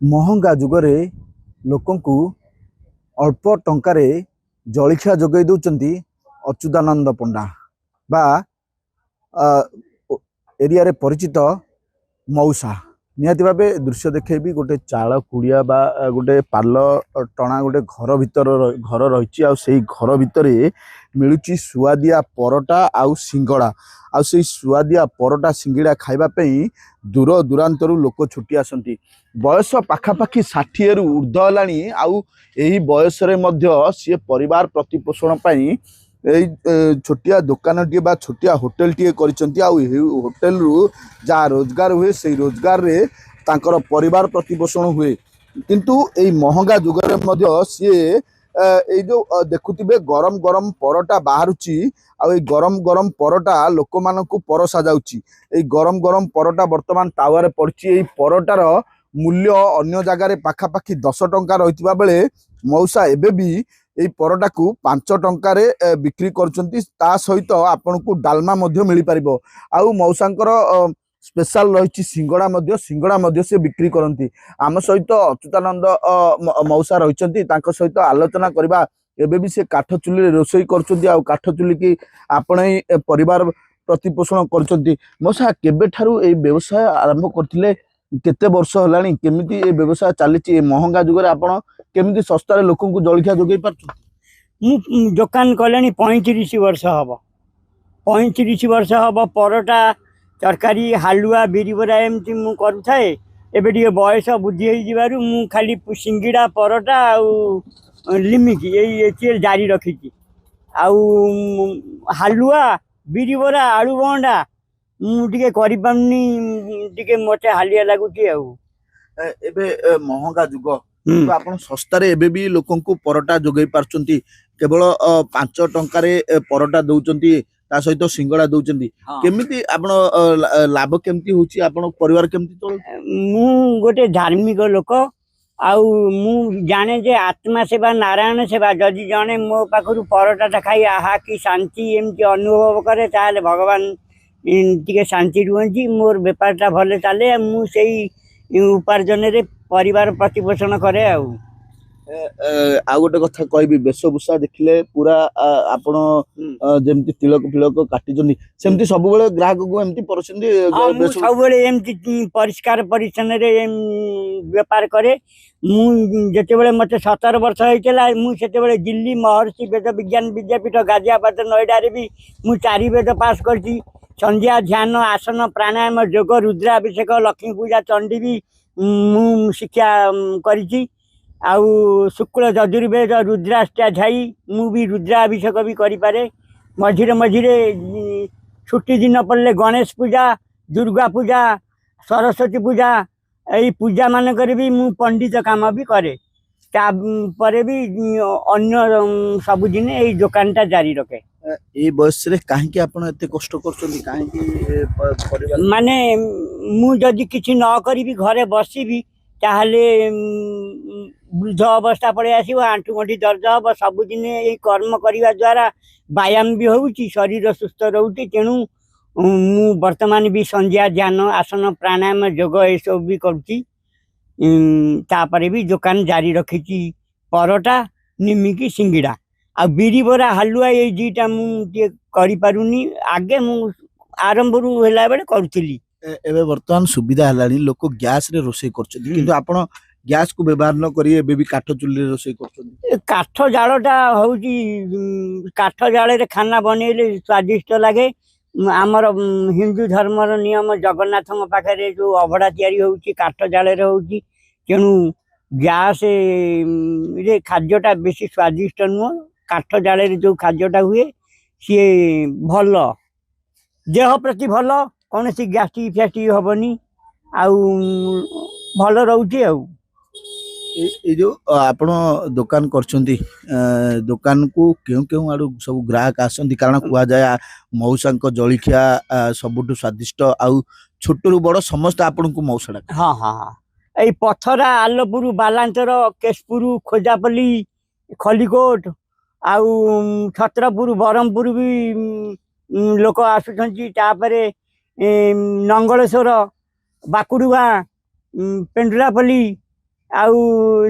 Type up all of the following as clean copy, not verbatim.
महंगा जुगरे लोकंकु अल्प टंकारे जलिखिया जोगई दौरान अच्युतानंद पंडा बा एरिया रे परिचित मौसा निहाती भावे दृश्य देखेबी गोटे चाल कुड़िया बा गोटे पाल टणा गोटे घर रही आई घर भितर मिलूची सुआदिया परोटा आउ सिंगड़ा आउ से सुआदिया परोटा सिंगड़ा खाइबापी दूर दूरांतरू लोक छुट्टी आसती बयस पाखापाखि 60 रु ऊर्ध्व हेलानी आउ एही बयस रे मध्य सी परिवार प्रतिपोषण पाई छोटिया दुकान टी बा छोटिया होटेल टी करिसंती आउ होटेल रु जा रोजगार हुए से रोजगार रे तांकर परिवार प्रतिपोषण हुए किंतु एई महंगा जुगरे मध्य सी ए जो देखुथिबे गरम गरम परोटा बाहरुची आ गरम गरम परोटा लोक मानकु परसा जाउची ए गरम गरम परोटा वर्तमान तावारे पड़ची ए परोटार मूल्य अन्य जगार पाखापाखि 10 टंका रही बेले मौसा एबेबी ये परोटा को 5 टंकार बिक्री करछंती ता सहित आपन को डालमा मिल पार आउ मौसांकर स्पेशल रही सिंगड़ा से बिक्री करती आम सहित अच्युतानंद मौसा रही सहित आलोचना करबा एबे भी से काठ चुली रोषई कर काठ चुली की आपण परिवार प्रतिपोषण करछंती मौसा केबे ठारू ए व्यवसाय आरंभ करथिले केते वर्ष हलानी केमिति ए व्यवसाय चली महंगा जुगरे आपण केमिति सस्तारे लोक जलखिया जोगई पार्छ दुकान कले 35 वर्ष हम 35 वर्ष हम परोटा तरकारी हालुआ बिरीबरा एमती मु करुए एबे बयस बुद्धि हो खाली सिंगिड़ा परोटा आउ लिमिक ये जारी रखी आउ हालुआ बिरीबरा आलू बंडा मुझे करें मत हालिया लगुच एबे महंगा जुग आपण सस्तारे एबे भी लोकंकु परोटा जोगई पारछंती केवल 5 टंकारे परोटा दउचंती ता सहित सिंगड़ा दउचंती केमिति आपण लाभ केमिति होची आपण परिवार केमिति चल मु गोटे धार्मिक लोक आउ मु जाने जे आत्मा सेवा नारायण सेवा जदि जने मो पाखरु परोटा खाई आहा की शांति एमती अनुभव करे ताले भगवान टी शांति रुहती मोर बेपारटा भले चले मुझे उपार्जन रे परिवार प्रतिपोषण करे आ गोटे कथा कहबी वेशभूषा देखिले पूरा आपण जेमती तिलक फिलक काटिजनी सेमती सब बेले ग्राहक को एमती परसंदी सब बेले एमती परिष्कार परिच्छन्न रे व्यापार करे मु जते बेले मते 17 वर्ष होइतला मु सेते बेले दिल्ली महर्षि वेद विज्ञान विद्यापीठ गाजियाबाद नोएडा रे भी मु 4 वेद पास करती संध्या ध्यान आसन प्राणायाम योग रुद्राभिषेक लक्ष्मी पूजा चंडी भी मु शिक्षा करी आउ शुक्ल यजुर्वेद रुद्राष्टाध्यायी मु भी रुद्राभिषेक भी करें मझिरे मझिरे छुट्टी दिन पड़े गणेश पूजा दुर्गा पूजा सरस्वती पूजा यही पूजा मान भी मु पंडित काम भी करे तापर भी अन्य सब दिन यही दुकानटा जारी रखे ए बयस रे काहे कि आपण एते कष्ट करछोनी काहे कि परिवार माने मु जदि किछि न करिवि घरे बसिबि ताहले वृद्ध अवस्था पड़े आसीबो आंठू गंठी दर्द हम सबुदिन यही कर्म करने द्वारा व्यायाम भी होउची शरीर सुस्थ रहउची तेणु मु वर्तमान भी संध्या ध्यान आसन प्राणायाम योग ये सब भी करुची तापर भी दुकान जारी रखी परोटा निमिकी सिंगिड़ा आ बिरीबरा हालुआ ये दुईटा मुझे करूनी आगे मु आरंभ रू होला बेले करूथली एबे वर्तमान सुविधा हलानी लोक गैस रे रोषे करछथि किंतु आपण गैस को व्यवहार न करी एबे भी काठ चुल्ली रे रोषे करछथि काठ जालटा होउची काठ जाले रे खाना बनेले स्वादिष्ट लागे आमर हिंदू धर्मर नियम जगन्नाथ पाखे जो अभड़ा तैयारी होउची काठ जाले रे होउची तेणु गैस रे खाद्यटा बेसी स्वादिष्ट नुह काठ जाले रे जो खाद्यटा हुए सी भल देह प्रति भल कौन सी गैस्ट्रिक फैस्ट्रिक हेनी आउ भल रोचे जो आपण दुकान करछंती दुकान को क्यों क्यों आडू सब ग्राहक आसंती कारण कुआ जाय मौसा जलिखिया सबुठु स्वादिष्ट आउ छोटू बड़ समस्त आपण को मौसा हाँ हाँ हाँ ये पथरा आलपुर बालांचर केशपुर खोजापल्ली खलिकोट आउ छत्रपुर बरहमपुर भी लोक आसुछंती तापरे नंगलेश्वर बाकुड़ुआ पेंडुरापल्ली ଆଉ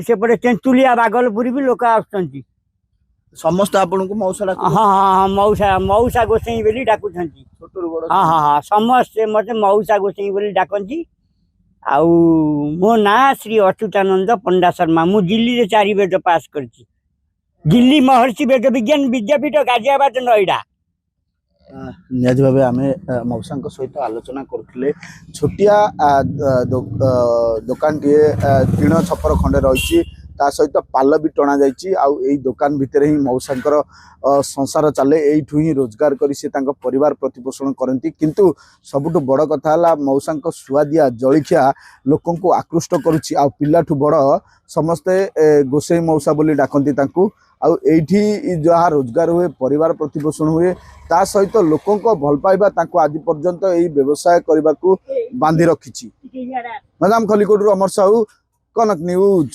ସେପଟେ ତେନ୍ତୁଳିଆ ବାଗଲପୁରୀ ବି ଲୋକ ଆସୁଛନ୍ତି। ସମସ୍ତେ ଆପଣଙ୍କୁ ମଉସା ହଁ ଡାକୁଛନ୍ତି? ହଁ ହଁ ମଉସା ମଉସା ଗୋସେଇଁ ବୋଲି ଡାକୁଛନ୍ତି। ଛୋଟରୁ ବଡ ହଁ ହଁ ହଁ ସମସ୍ତେ ମତେ ମଉସା ଗୋସେଇଁ ବୋଲି ଡାକନ୍ତି। ଆଉ ମୋ ନାଁ ଶ୍ରୀ ଅଚ୍ୟୁତାନନ୍ଦ ପଣ୍ଡା ଶର୍ମା। ମୁଁ ଦିଲ୍ଲୀରେ 4 ବେଦ ପାସ୍ କରିଛି। ଦିଲ୍ଲୀ ମହର୍ଷି ବେଦ ବିଜ୍ଞାନ ବିଦ୍ୟାପୀଠ ଗାଜିଆବାଦ ନଏଡା। ନିହାତି ଭାବେ ଆମେ ମଉସାଙ୍କ ସହିତ ଆଲୋଚନା କରୁଥିଲେ। ଛୋଟିଆ ଦୋକାନଟିଏ ଟିଣ ଛପର ଖଣ୍ଡେ ରହିଛି, ତା ସହିତ ପାଲ ବି ଟଣା ଯାଇଛି। ଆଉ ଏଇ ଦୋକାନ ଭିତରେ ହିଁ ମଉସାଙ୍କର ସଂସାର ଚାଲେ, ଏଇଠୁ ହିଁ ରୋଜଗାର କରି ସେ ତାଙ୍କ ପରିବାର ପ୍ରତିପୋଷଣ କରନ୍ତି। କିନ୍ତୁ ସବୁଠୁ ବଡ଼ କଥା ହେଲା ମଉସାଙ୍କ ସୁଆଦିଆ ଜଳଖିଆ ଲୋକଙ୍କୁ ଆକୃଷ୍ଟ କରୁଛି। ଆଉ ପିଲାଠୁ ବଡ଼ ସମସ୍ତେ ଗୋସେଇ ମଉସା ବୋଲି ଡାକନ୍ତି ତାଙ୍କୁ। ଆଉ ଏଇଠି ଯାହା ରୋଜଗାର ହୁଏ, ପରିବାର ପ୍ରତିପୋଷଣ ହୁଏ, ତା ସହିତ ଲୋକଙ୍କ ଭଲ ପାଇବା ତାଙ୍କୁ ଆଜି ପର୍ଯ୍ୟନ୍ତ ଏଇ ବ୍ୟବସାୟ କରିବାକୁ ବାନ୍ଧି ରଖିଛି। ମ୍ୟାଡ଼ାମ ଖଲିକୋଟରୁ ଅମର ସାହୁ, କନକ ନ୍ୟୁଜ୍।